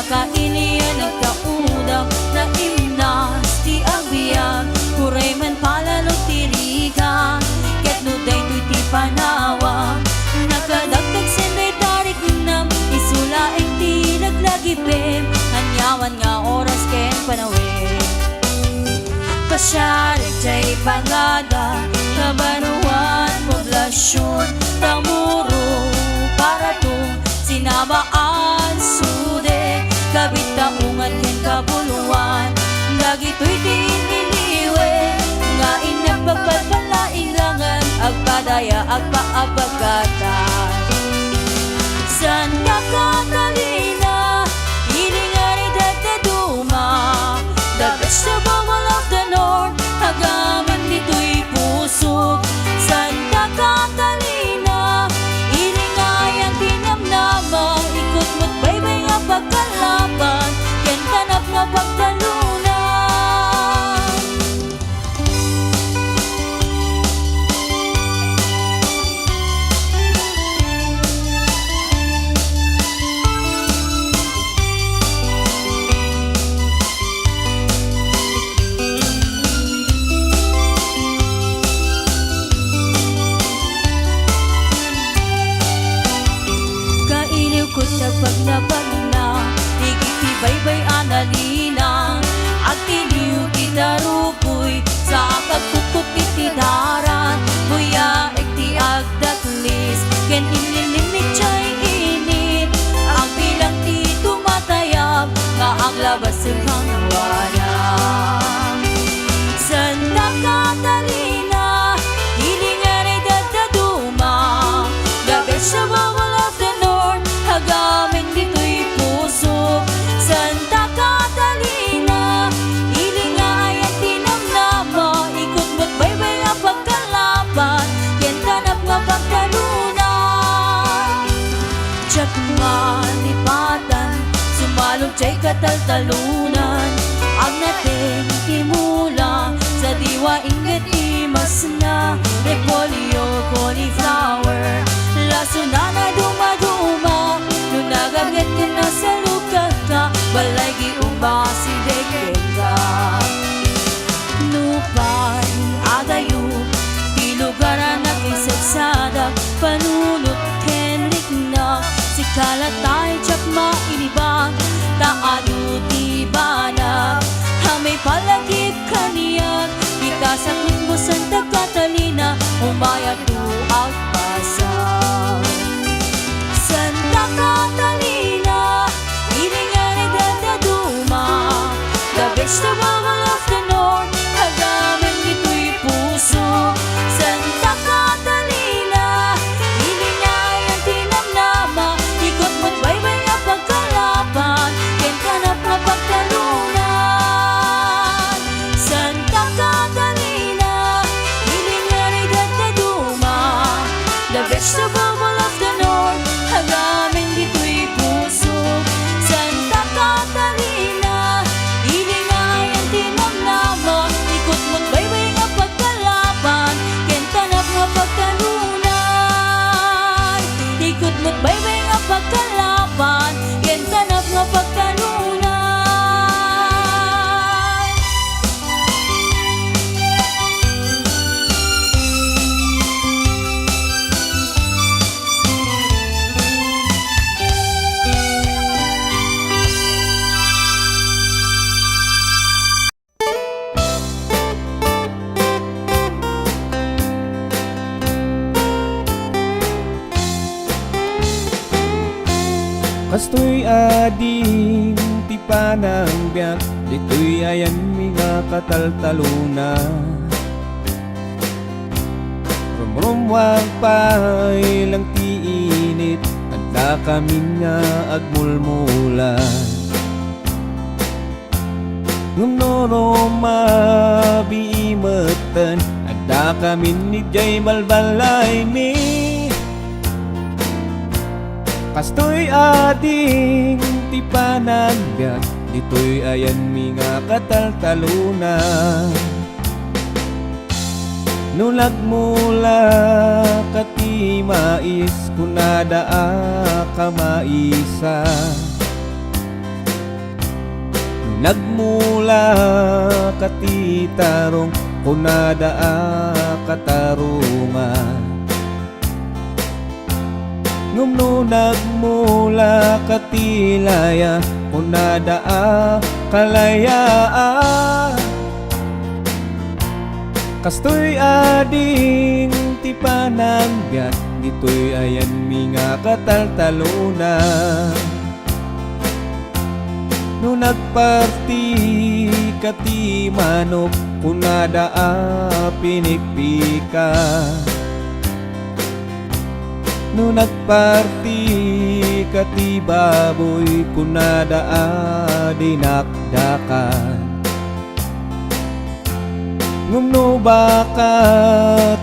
kailian nagkaudang na imnas ti agbiag kuray man palalo tirikan ket no daytoy ti panawa nakadagdag senday tarik nam isulaing ti naglagipem hanyawan nga oras ken panawin pasyari jay pangada kabaruan poblasyon tamuro para tong sinabaan sude kabitaungan ken kabuluan dagitoy tiniliwe nga inapagpagpalailangan agpadaya agpaabagatan Santa Catalina ilingan idagdaduma the vegetable of the north hagaman dito'y pusok Santa Catalina ilingayan tinamnama ikot mo't baybay nga pagkalaban ken tanap nga pagtalunan paglabag na higiti baybay analina at tiliw itarukoy sa pagkukot iti daran buya iti agdatlis ken inlilimit chay init ang bilang ti tumatayab nga ang labas hang wala Santa Catalina hilingan ay dadaduma the vegetable of the north hagamin dito'y puso Santa Catalina ilingayan tinamnama ikot mo't baybay nga pagkalaban ken tanap nga pagtalunan tsak malipatan sumalog jay kataltalunan ang nating timula sa diwa inget imas na repolyo cauliflower laso na na dumaduma nung nagagat ka na sa lukat ka balay giumba si dekenga nupay agayo ti lugaran na kisagsadak panunot kenrik na si kalatay tsak mainibag taano ti banag hamay palagip kaniyag kita sa mo Santa Catalina umayag tu agpasag Santa Catalina ilingan ay dadaduma the vegetable of the north hagamin dito'y puso Santa Catalina ilingayan tinamnama ikot mo't baybay nga pagkalaban ken tanap nga pagtalunan Santa Catalina ilingan ay dadaduma the vegetable of the north hagamin dito'y puso Santa Catalina ilingayan tinamnama ikot mo't baybay nga pagkalaban ken tanap nga pagtalunan ikot mo't baybay nga pagkalaban ken tanap nga pagtalunan Kastoy ading ti panang biyak dito'y ayan mga kataltaluna rumrumwag pa'y lang ti init anda kami nga agmulmulan ngumnoro mabiimatan anda kami ni jay balbalay mi Kastoy ading ti panagbiag dito'y ayan mga kataltaluna nulag mula kati mais kunada ka maisa nagmula katitarong kunada katarungan. Ngumno nagmula katilaya kunada kalayaan. Kastoy ading ti panagbiat, dito'y ayan mi nga kataltaluna. No nagparti kati manok kunada pinikpika. No nagparti kati baboy kunada dinakdakan. Ngumno baka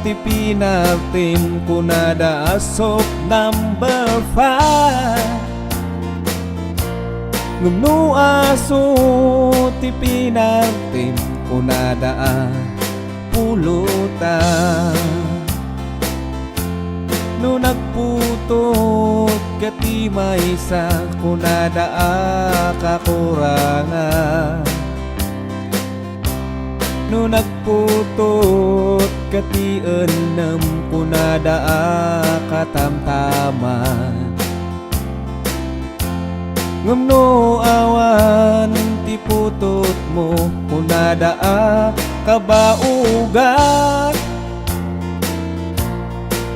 ti pinartim kunada asok number 5. Ngumno aso ti pinartim kunada pulutan. No nagputot kati maysa kunada kakurangan. No nagputot kati enam kunada katamtaman. Ngumno awan ti putot mo kunada kabaugan.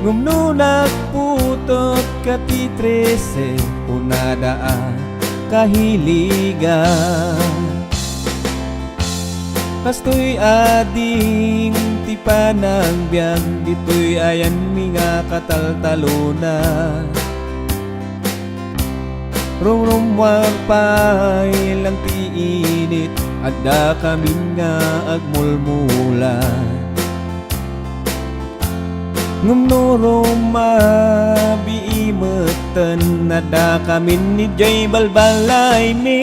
Ngumno nagputot kati 13 kunada kahiligan. Kastoy ading ti panagbiag, dito'y ayan mi nga kataltaluna. Rumrumwag pa'y lang ti init, adda kami nga agmulmula. Ngumno rumabiimetan, adda kami ni Jay balbalay mi.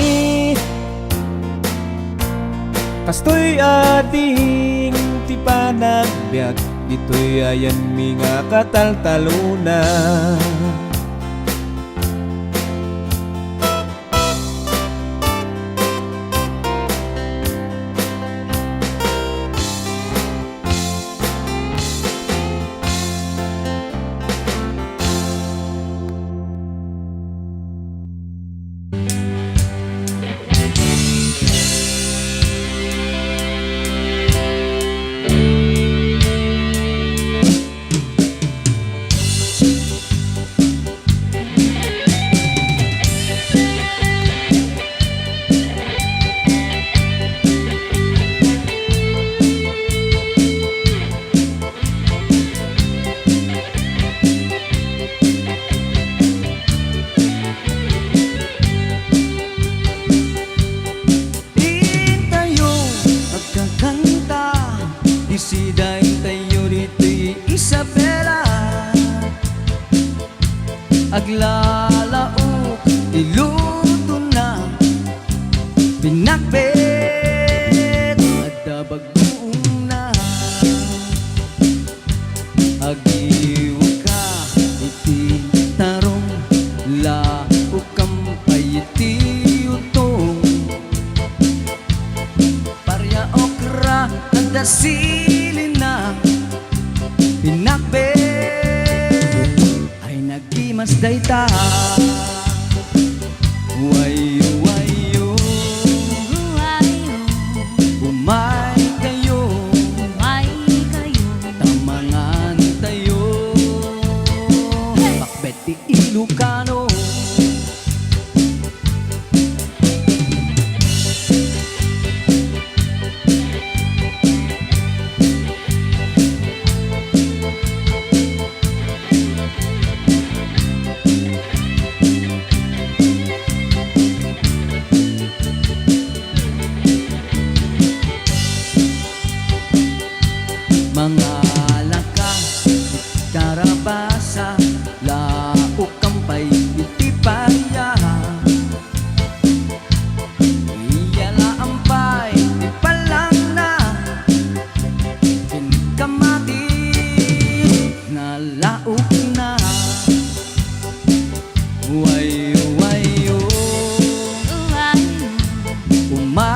Kastoy ading ti panagbiag, dito'y ayan mi nga kataltaluna. Isiday tayo dito'y Isabela, aglalaok iluto na pinakbet, adabagbuong na agiw ka iti tarong laok kampay iti utong parya okra dasilin na pinakbet ay nagkimas dayta. Wayo wayo umay kayo tamangan tayo bakbet ti Ilocano. Mga laka, karabasa, laok kampay, iti parya. Iyala ampay, di palang na, kinkamati, na laok na. Wayo, wayo, umay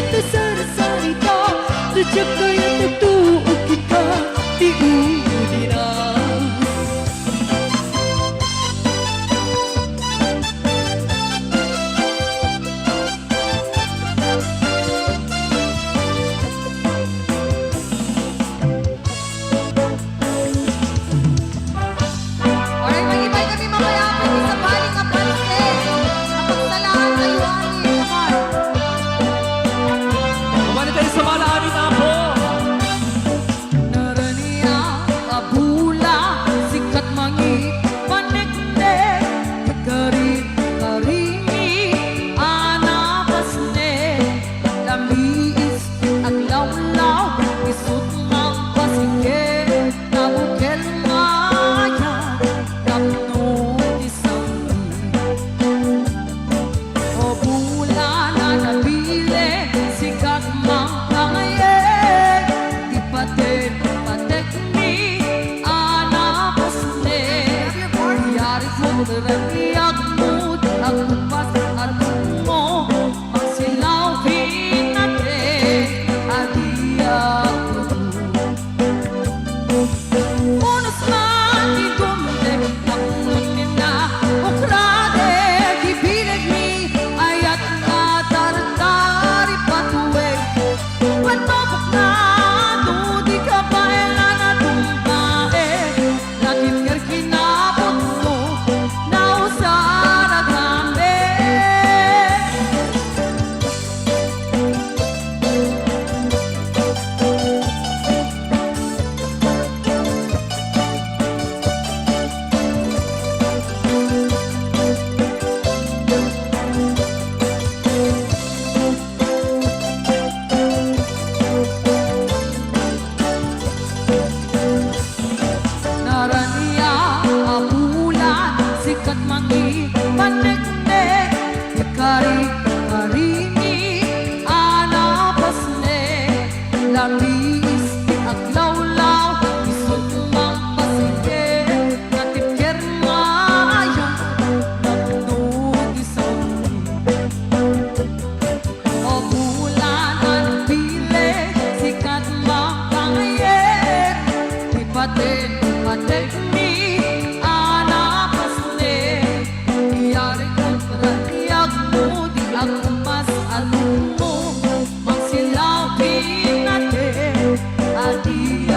kita sarita Sejak kaya tutup kita diudira Alright, mag-ibay kami mamaya po sa baling kapalike. Napagsalaan kayo amin naman. Kumani tayo sa malalim na po. Narania abula sikat mangi paniknek kekarit karini anapasne lamiis aglawlaw isut mang pasike nabukel maya napno isang o bulan na nabile sikat mang pangaye ipatin patekni anapasne yari ko teraniak mood ang pas at mo ang silaw pinate adiak Unos man di dumdek ang lumina ukrade gibileg mi ayat na tartari patuwe Wanobok na di ka paelan na tumpae Lagim ker kinabot mo na usara gambe Narania abulan sikat mangi paniknek ikari karini anapasne labis di aglawlaw isut mang pasike natipker mayon nagnud isang o bulan ang pile sikat makangayek ipatin patekni anapasne iyari kontraniak mo di agpas at mo magsilaw pinate adi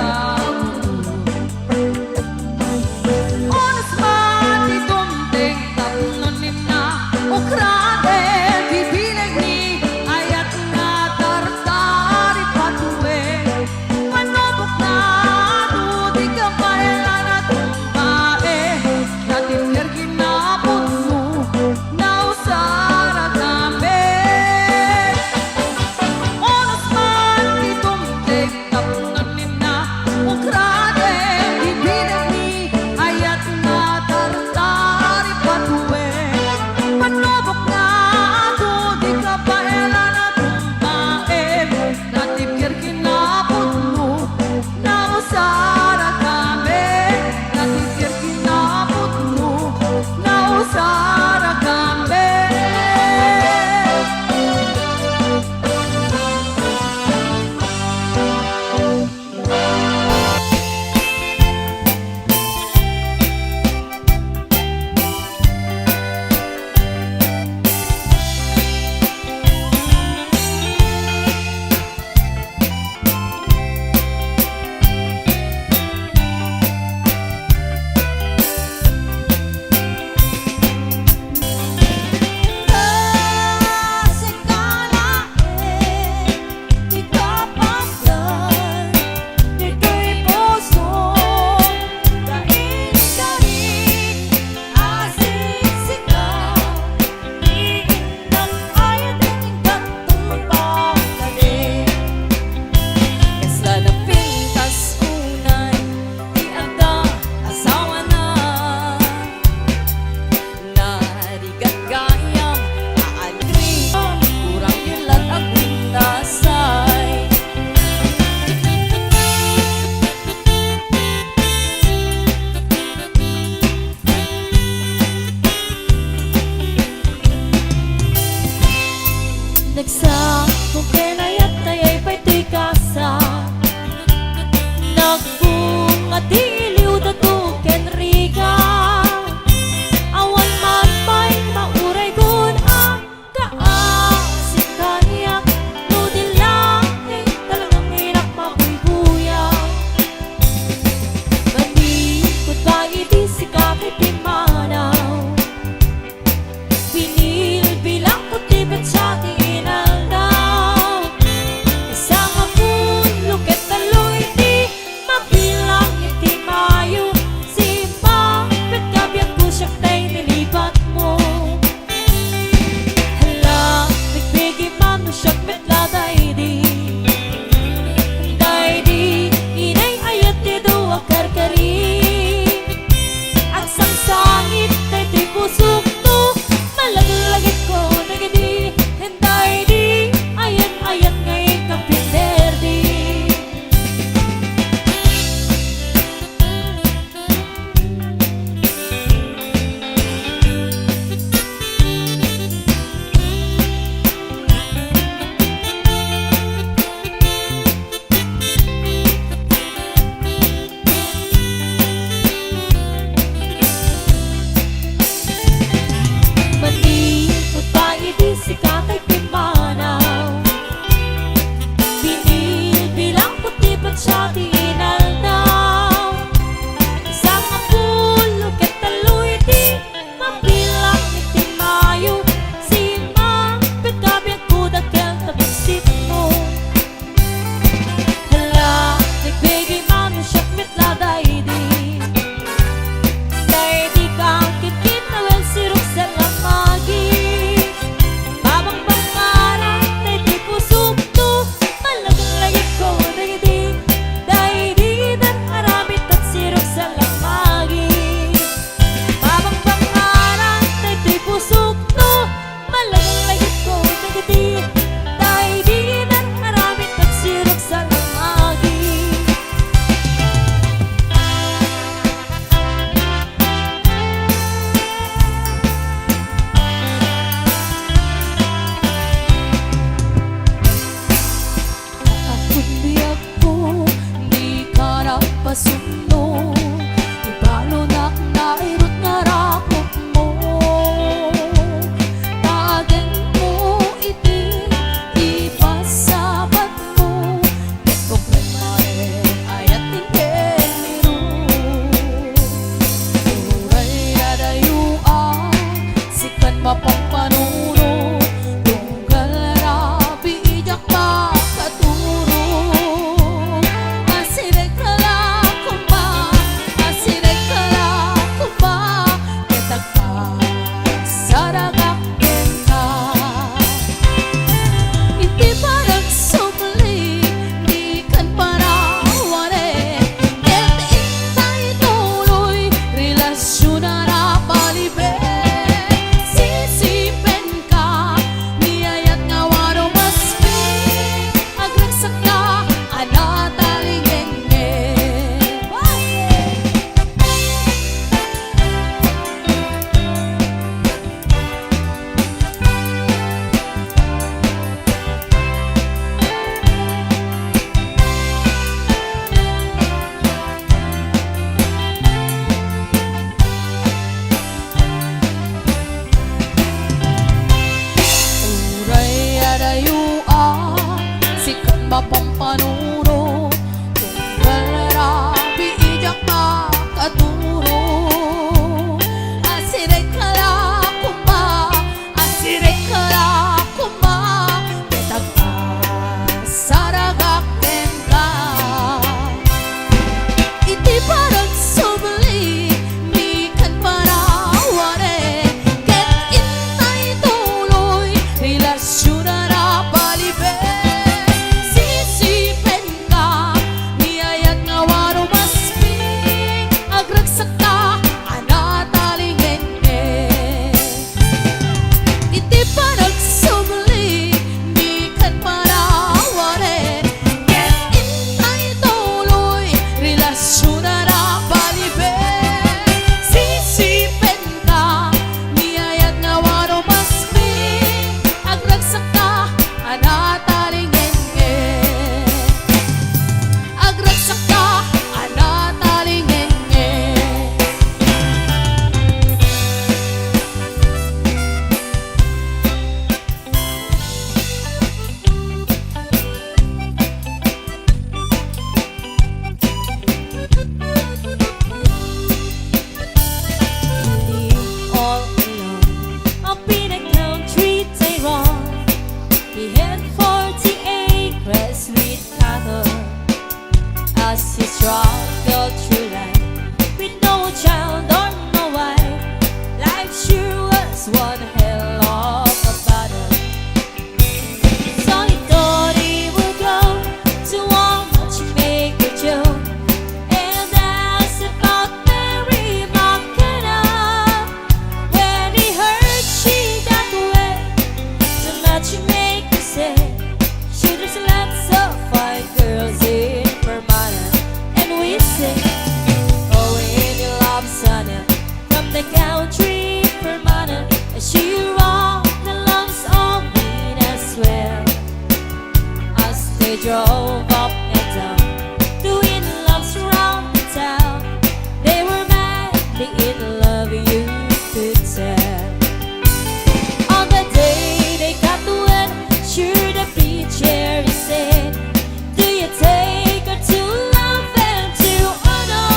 sikan mapampanuro tunggal rabi ijak makaturo asirek kala kuma asirek kala kuma betag saragak tenka iti parang subli mi kan paraware ket intay tuloy relasyon na palibe sisipen ka niyayat nga waro masping agragsak ka anatalingen iti parang subli mi kan paraware ket intay tuloy relasyon na palibe sisipen ka niyayat nga waro masping agragsak ka anatalingen agragsak ka anatalingen all alone up in a country Tyrone. He had 40 acres with cattle as he struggled through life with no child or no wife. Life sure was one hell of a battle. So he thought he would go to a matchmaker Joe and ask about Mary McKenna. When he heard she got away, the matchmaker said she just lots of fine girls in Vermont. And we say, oh, in your love son from the country Vermont, and she rocked the love song in as well. As they drove up and down, doing loves around the town, they were madly in love, you could tell. On the day they got to it, sure the preacher he said, do you take her to love and to honor?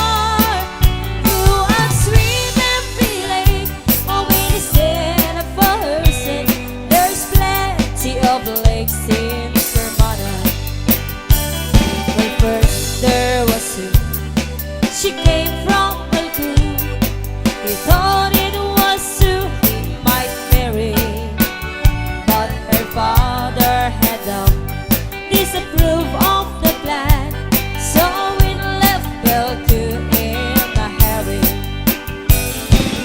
You are sweet and feeling, or when he said for her sake, there's plenty of lakes in Vermont. When first there was Sue, she came from Belcourt. He thought it was Sue he might marry, but her father had disapproved of the plan, so we left Belcourt in a hurry.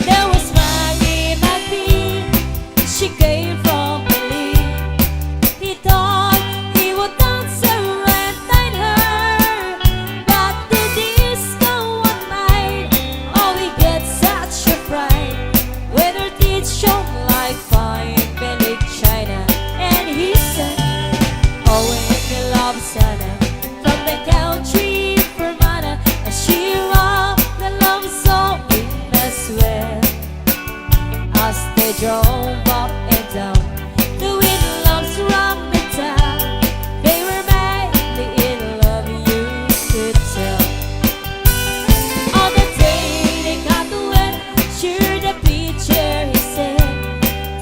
There was Maggie McBee, she came from Belize. He thought he would dance her and dine her, but the disco one night, oh, we get such a fright when her teeth shone like fine belly china. And he said, oh, when you love Sana from the country Vermont, and she rocked the love song in as well. As they drove up and down, doing loves around the town, they were madly in love, you could tell. On the day they got to it, sure the preacher he said,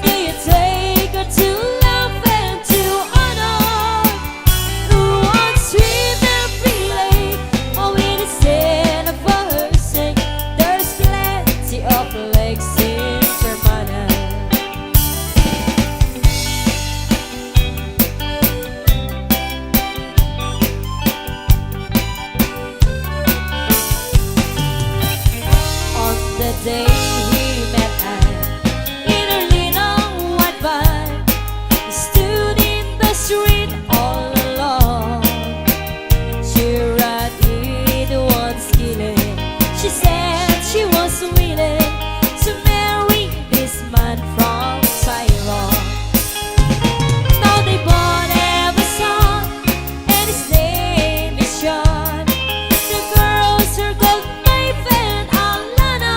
do you take her to love and to honor? Who wants sweet and feeling, or when he said for her sake, there's plenty of lakes in Vermont. On the day he met Anne in her little white van, he stood in the street all alone. She ran in one skillet. She said she was willing to marry this man from Tyrone. Now they born have a son, and his name is Sean. The girls are called Maeve and Alana.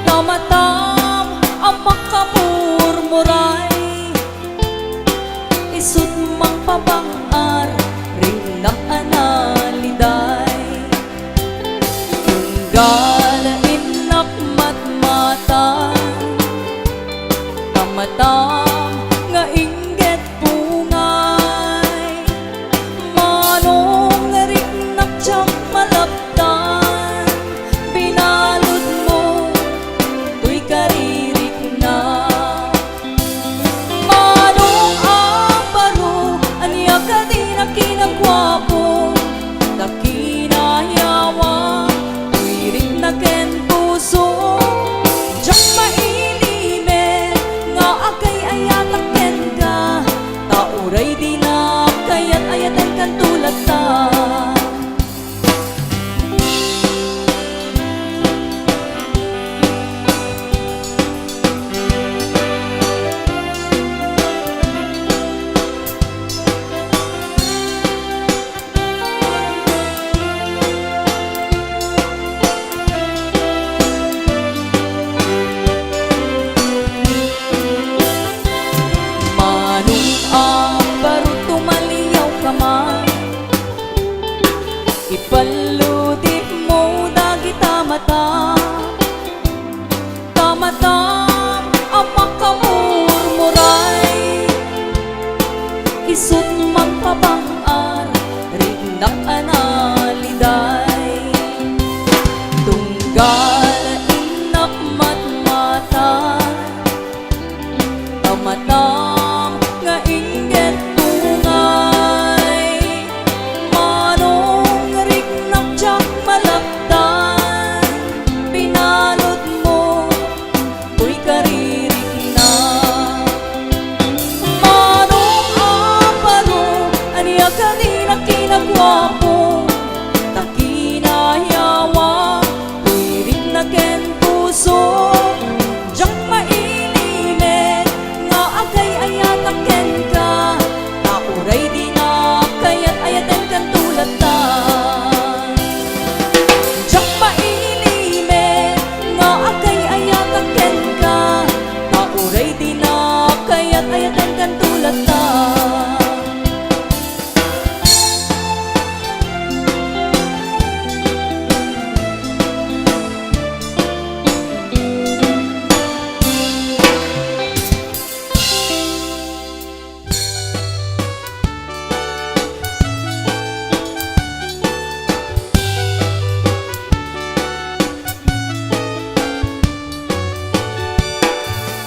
Tamatam ang makamurmuray, isut mang pabangar rinang analiday. Tunggala inak matmatan, tamatam nga inggit bungay, manong rinak tiyang malaptan, binalod mo tuy karirik na. Manong ang baro aniya ka din ang kinagwapo, nakinayawa tuy na ken puso. Diyak mailimen nga akay ayatak ken ka, tauray di na kayat ayatan kan tulad ta. Manong ang baro tumaliyaw ka man, ipaludip mo dagita mata. Tamatam ang makamurmuray, isut mang pabangar rinang analiday. Tunggal inak matmatan, tamatam nga inggit tungay, manong riknak tiyang malaptan, binalod mo tuy karirik na. Manong ang baro aniya ka din ang kinagwapo, nakinayawa tuy rin na ken puso. Diyak mailimen nga akay ayatak ken ka, tauray di na kayat ayaten kan tulad ta. Diyak mailimen nga akay ayatak ken ka, tauray di na kayat ayaten kan tulad ta.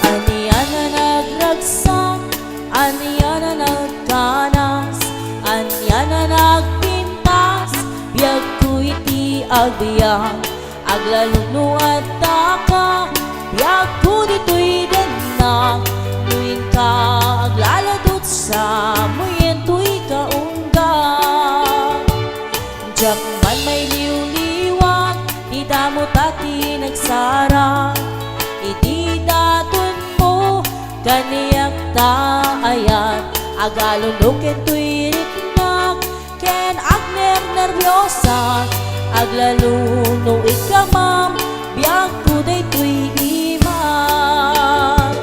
Aniya na nagragsak, aniya na nagkanas, aniya na nagpintas, biyag ko iti agbiyak, aglaluno at taka, biyag ko dito'y denang, nuin ka aglaladot sa muyen to'y kaunggang. Diyak man may liw-liwag, di damot at di nagsara, iti daton mo kaniyak taayan, agaluno ken tuy ritnak, ken agner nervyosa, aglaluno ikamam, biyag ko day tuy imam.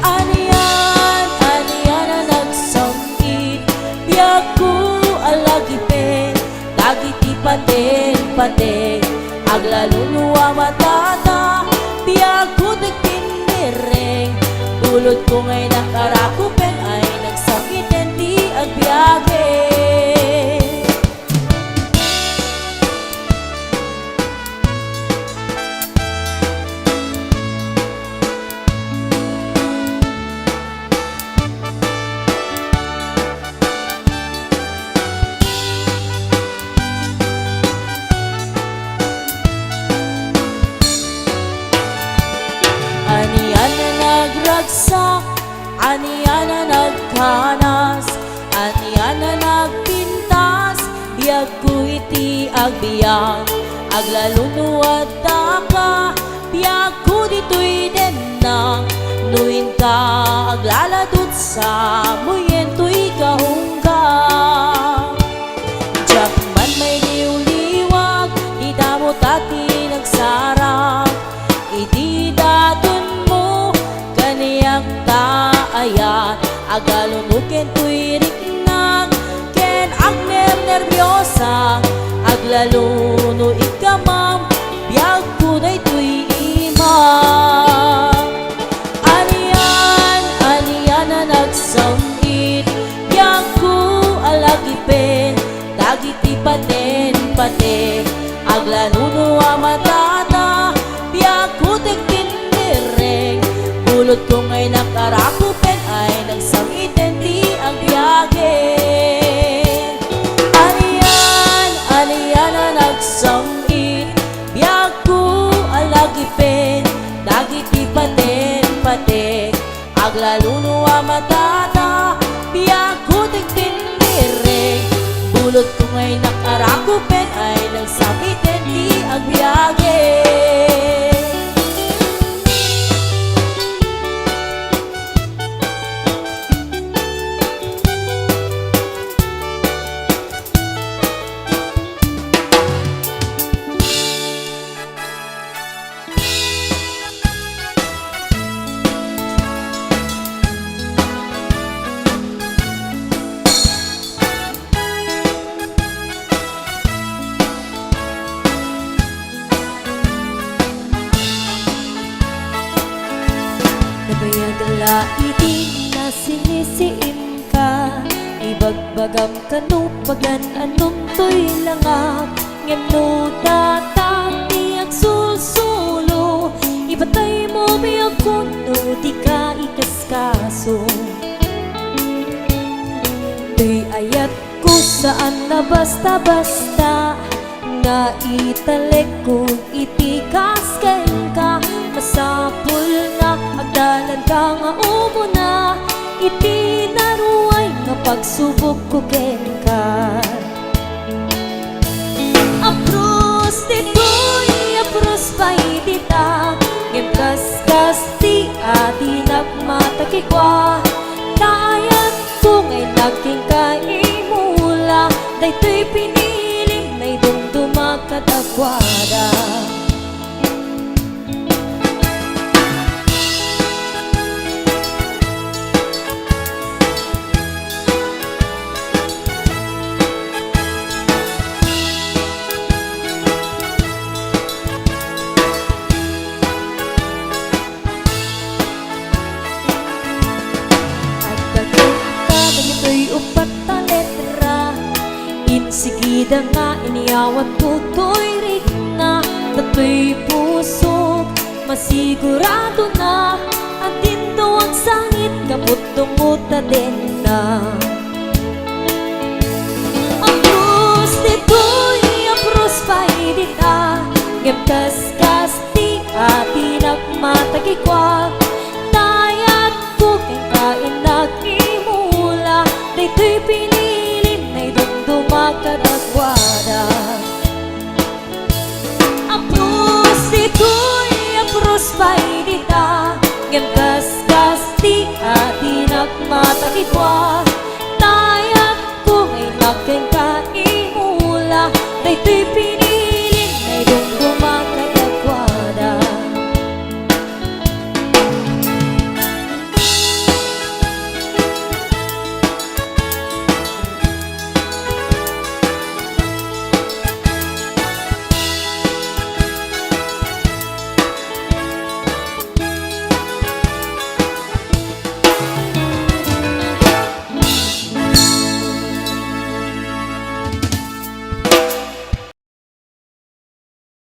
Aniyan na nagsangkit, biyag ko alagipin, dagiti pateng, aglaluno ang matata, biyag ko nagpinireng, tulod ko ngay nakarakupen ay nagsakit hindi agbyage. Aniyan na nagragsak, aniyan na nagkanas, aniyan na nagpintas, biyag ko iti agbiyak, aglaluno at taka, biyag ko dito'y denang, nuin ka aglaladot sa muyen to'y kaunggang. Diyak man may liw-liwag, di damot at aglaluno ikamam biag ko na ito'y ima. Aniyan na nagsamit biag ko alagipin dagiti paten aglaluno amatata biag ko tigtindireng bulot ko ngay nakarakupen ay nagsamitin di ang biyage. Aniyan na nagsamit biag ko alagipin dagiti paten aglaluno amatata biag ko tigtindireng bulot ko ngay nakarakupen ay nagsamitin di ang biyage. Nabayagala iti na sinisiim ka ibagbagam kanupagan anong to'y langak ngem no datati ag sulsulo ibatay mo biyag kuno di ka ikaskaso. To'y ayat ko saan na basta-basta nga italek ko itikas ken ka masapul nga agdalan ka nga umuna iti naruay nga pagsubok ko ken ka. Apros ditoy apros pay dita ngem kaskas ti ati nagmatakikwa kayat ko ngay nagking kaimula daytoy pinilim na idumduma katagwada. Upat na letra insigida nga iniyawat ko to'y rik na tato'y puso masigurado na ang tindo ang sangit kaput tumuta din na. Apros dito'y apros pa'y dita ngem kaskas ti ati nagmatakikwa tayat ko keng kain nagimula daytoy pinilim na idumduma katagwada. Apros dito'y apros pa'y dita ngem kaskas ti ati nagmatakikwa tayat ko ngay nagkeng kaimula daytoy pinilim